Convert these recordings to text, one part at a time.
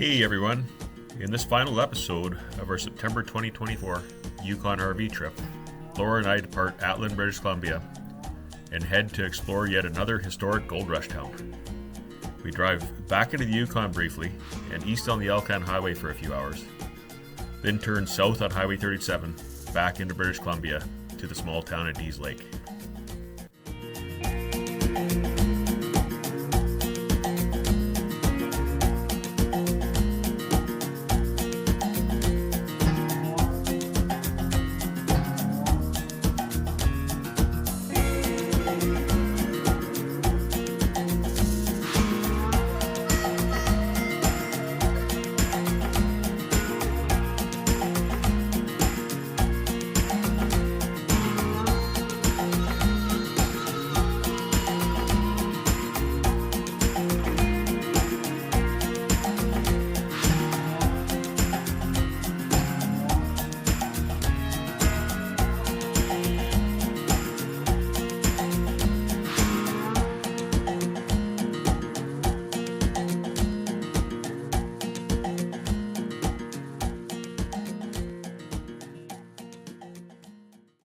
Hey everyone, in this final episode of our September 2024 Yukon RV trip, Laura and I depart Atlin, British Columbia and head to explore yet another historic gold rush town. We drive back into the Yukon briefly and east on the Alcan Highway for a few hours, then turn south on Highway 37 back into British Columbia to the small town of Dease Lake.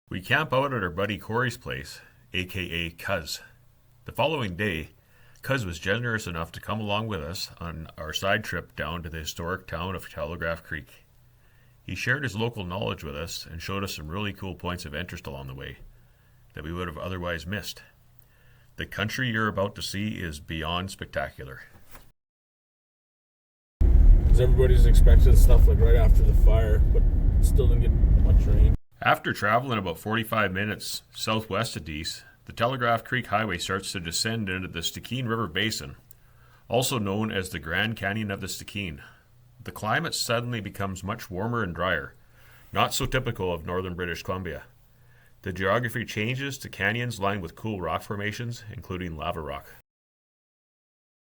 We camp out at our buddy Corey's place, aka Cuz. The following day, Cuz was generous enough to come along with us on our side trip down to the historic town of Telegraph Creek. He shared his local knowledge with us and showed us some really cool points of interest along the way that we would have otherwise missed. The country you're about to see is beyond spectacular. Because everybody's expecting stuff like right after the fire, but still didn't get much rain. After traveling about 45 minutes southwest of Dease, the Telegraph Creek Highway starts to descend into the Stikine River Basin, also known as the Grand Canyon of the Stikine. The climate suddenly becomes much warmer and drier, not so typical of northern British Columbia. The geography changes to canyons lined with cool rock formations, including lava rock.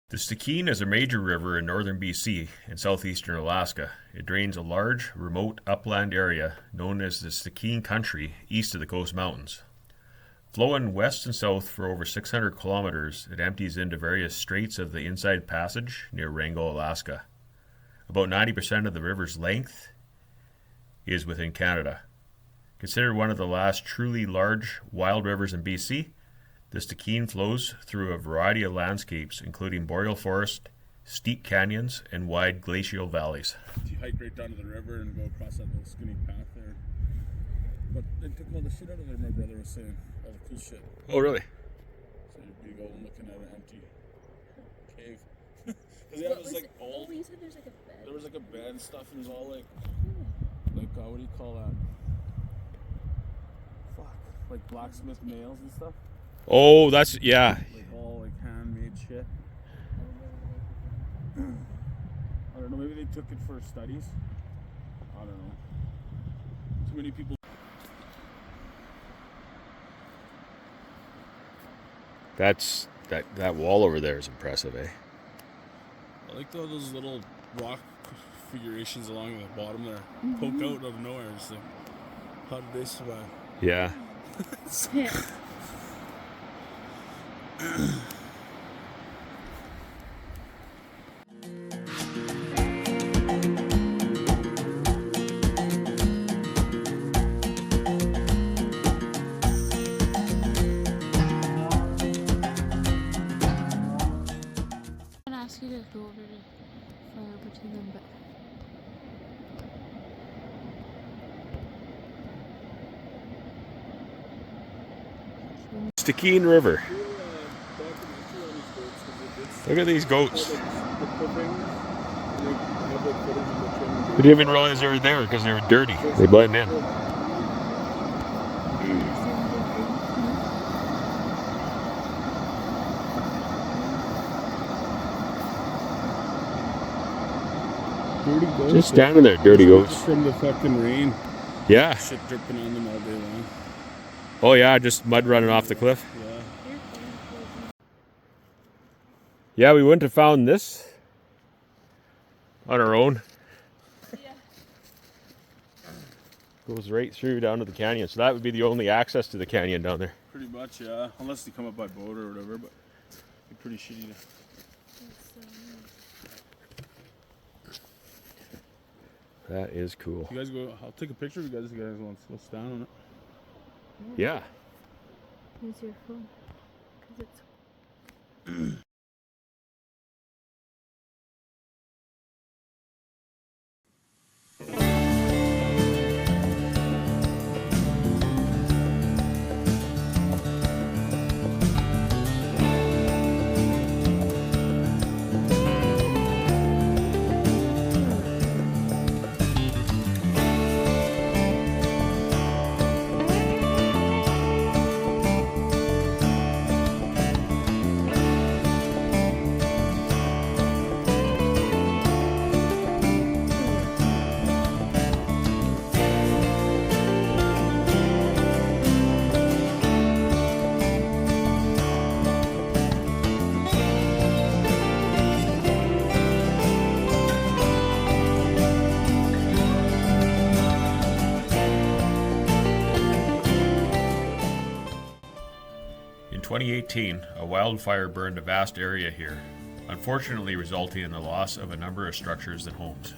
The Stikine is a major river in northern BC and southeastern Alaska. It drains a large, remote upland area known as the Stikine Country east of the Coast Mountains. Flowing west and south for over 600 kilometers, it empties into various straits of the Inside Passage near Wrangell, Alaska. About 90% of the river's length is within Canada. Considered one of the last truly large wild rivers in BC, the Stikine flows through a variety of landscapes, including boreal forest, steep canyons, and wide glacial valleys. You hike right down to the river and go across that little skinny path there. But they took all the shit out of there, my brother was saying. All the cool shit. Oh, really? So you'd be going looking at an empty cave. Because yeah, it was like old. Oh, you said there's like a bed. There was like a bed and stuff, and it was all like what do you call that? Fuck. Like blacksmith nails and stuff. Oh, that's, yeah. Like all like handmade shit. I don't know, maybe they took it for studies. I don't know. Too many people. That wall over there is impressive, eh? I like those little rock figurations along the bottom there. Poke out of nowhere. It's like, how did they survive? Yeah. Yeah. I'm gonna ask you to go over to fly over to them, but Stikine River. Look at these goats. We didn't even realize they were there because they were dirty. They blend in. Dirty goats. Just standing there, dirty goats. Just from the fucking rain. Yeah. Shit dripping on them all day long. Oh yeah, just mud running off the cliff. Yeah. Yeah, we wouldn't have found this on our own. yeah. Goes right through down to the canyon. So that would be the only access to the canyon down there. Pretty much, yeah. Unless they come up by boat or whatever, but it'd be pretty shitty to... That is cool. You guys go. I'll take a picture of you guys. If you guys want to go stand on it. Yeah. Use your phone. Because it's. In 2018, a wildfire burned a vast area here, unfortunately resulting in the loss of a number of structures and homes.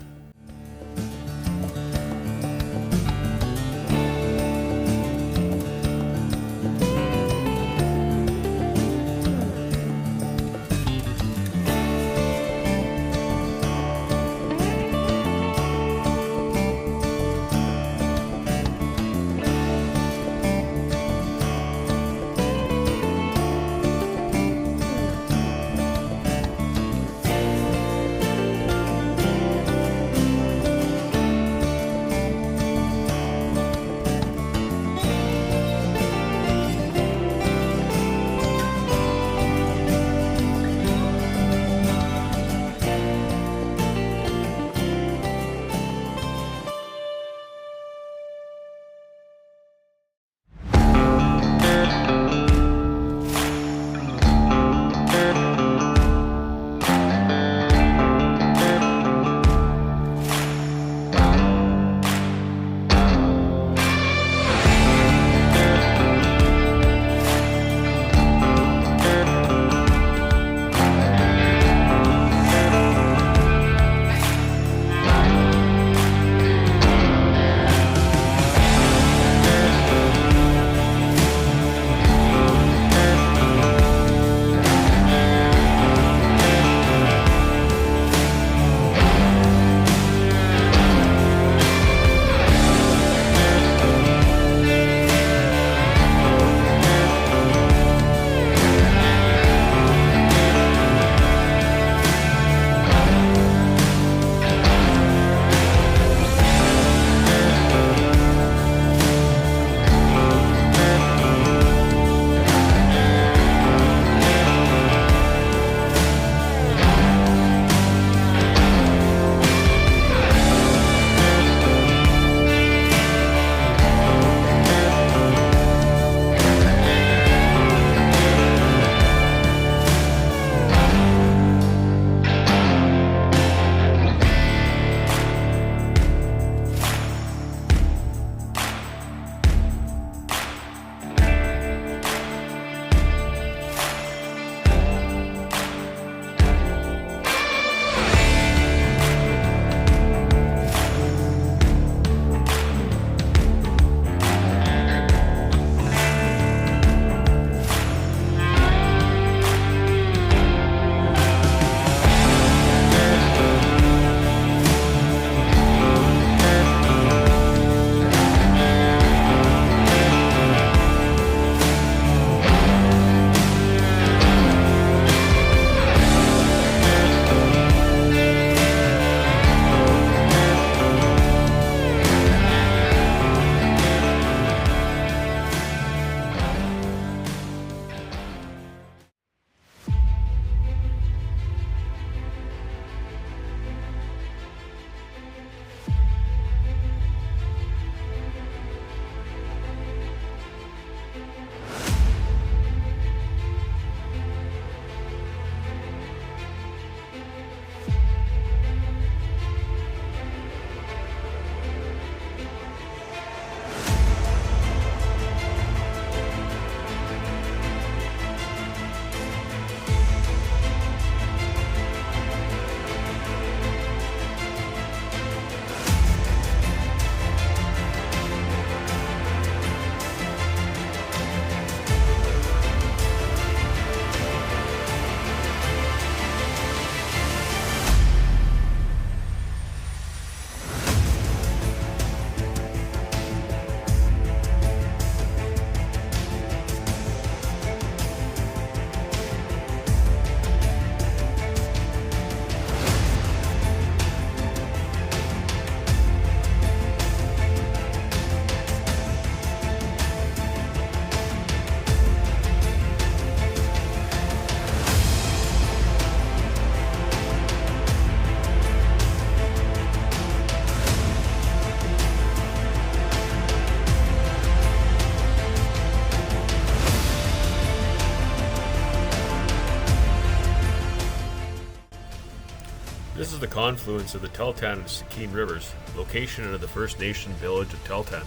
the confluence of the Tahltan and Stikine Rivers, location of the First Nation village of Tahltan.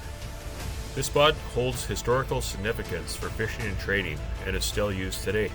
This spot holds historical significance for fishing and trading and is still used today.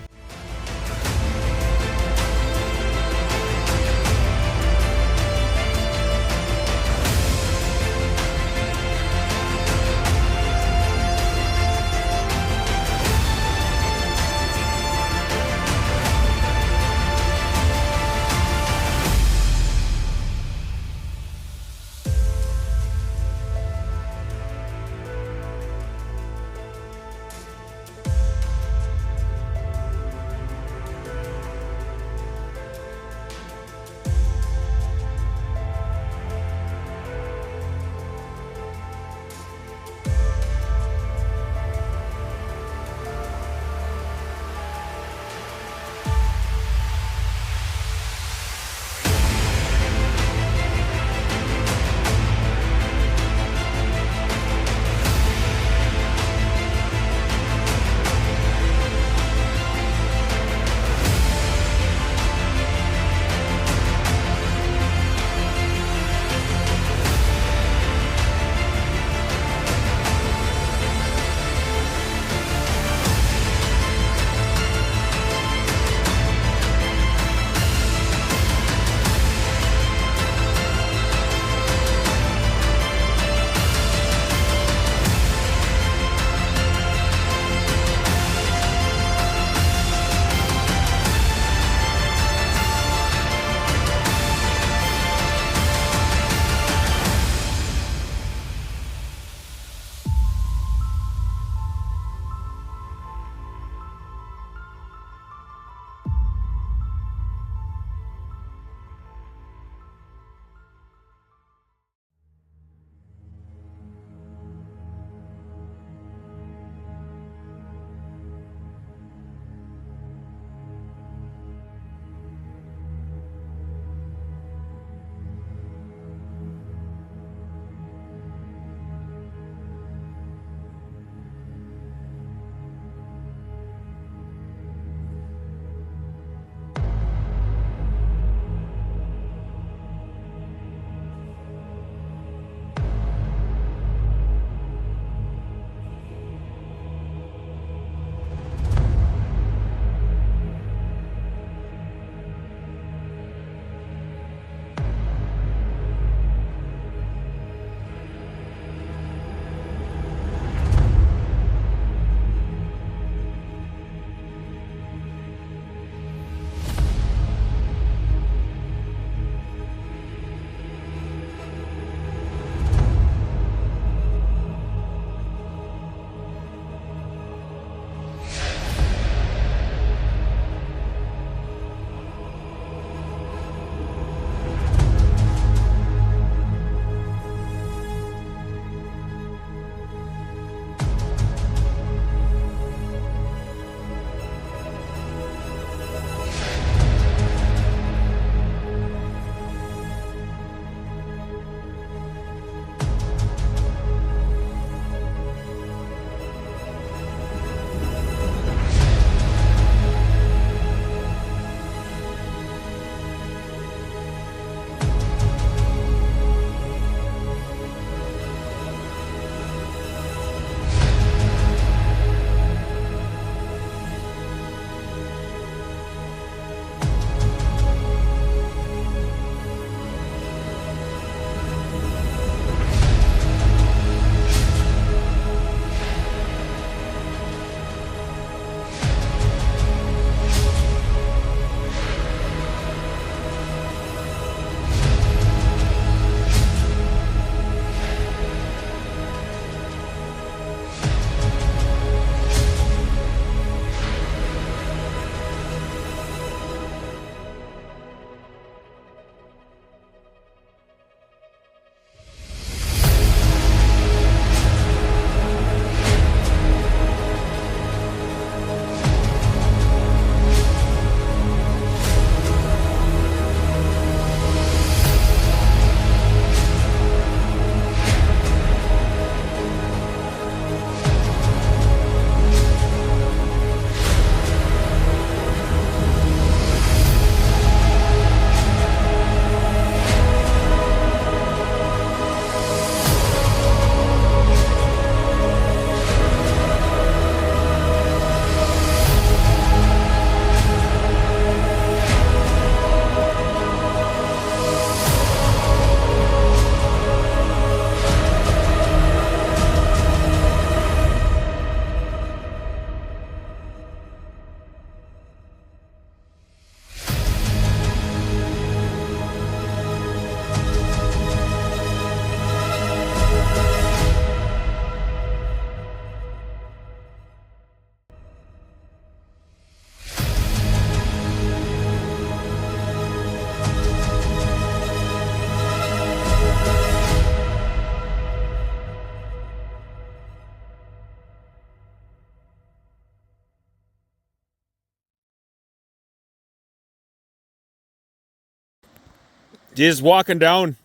Just walking down,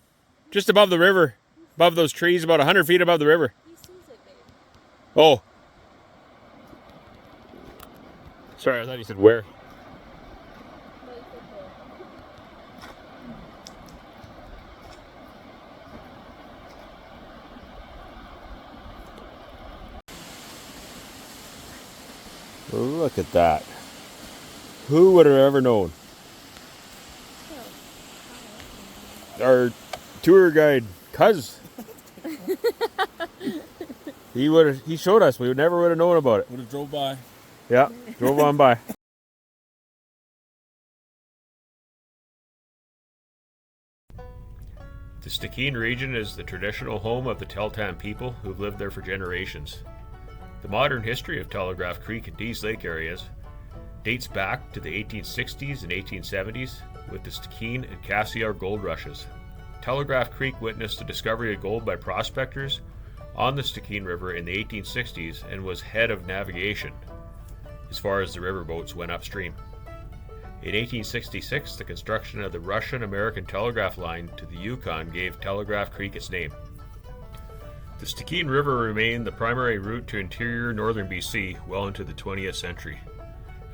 just above the river, above those trees, about 100 feet above the river. He sees it, babe. Oh. Sorry, I thought you said where. Right there. Look at that. Who would have ever known? Our tour guide, Cuz. He showed us. We never would have known about it. Would have drove by. Yeah, drove on by. The Stikine region is the traditional home of the Tahltan people who've lived there for generations. The modern history of Telegraph Creek and Dease Lake areas dates back to the 1860s and 1870s with the Stikine and Cassiar gold rushes. Telegraph Creek witnessed the discovery of gold by prospectors on the Stikine River in the 1860s and was head of navigation as far as the riverboats went upstream. In 1866, the construction of the Russian-American telegraph line to the Yukon gave Telegraph Creek its name. The Stikine River remained the primary route to interior northern BC well into the 20th century.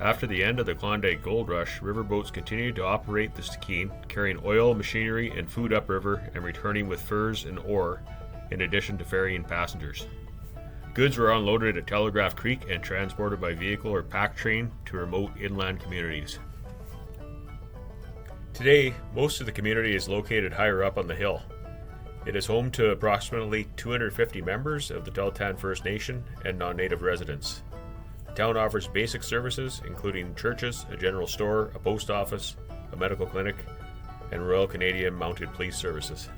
After the end of the Klondike Gold Rush, riverboats continued to operate the Stikine, carrying oil, machinery, and food upriver and returning with furs and ore, in addition to ferrying passengers. Goods were unloaded at Telegraph Creek and transported by vehicle or pack train to remote inland communities. Today, most of the community is located higher up on the hill. It is home to approximately 250 members of the Tahltan First Nation and non-native residents. The town offers basic services, including churches, a general store, a post office, a medical clinic, and Royal Canadian Mounted Police services.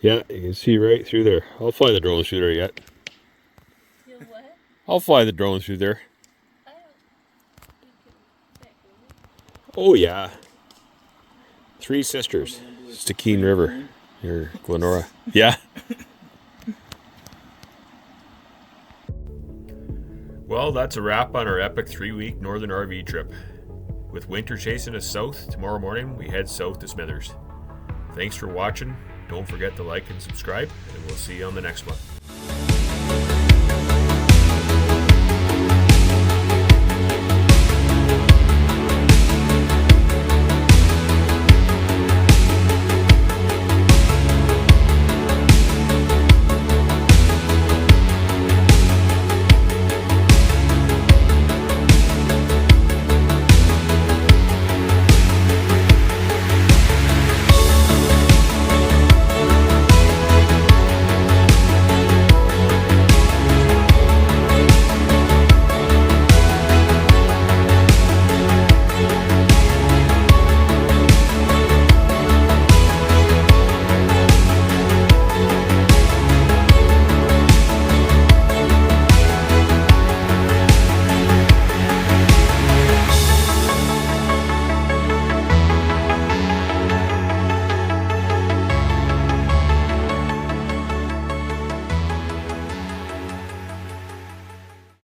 Yeah, you can see right through there. I'll fly the drone through there yet. You'll what? I'll fly the drone through there. I don't think it Oh yeah. Three Sisters, Stikine River, near Glenora. Yeah. Well, that's a wrap on our epic 3-week northern RV trip. With winter chasing us south, tomorrow morning we head south to Smithers. Thanks for watching. Don't forget to like and subscribe, and we'll see you on the next one.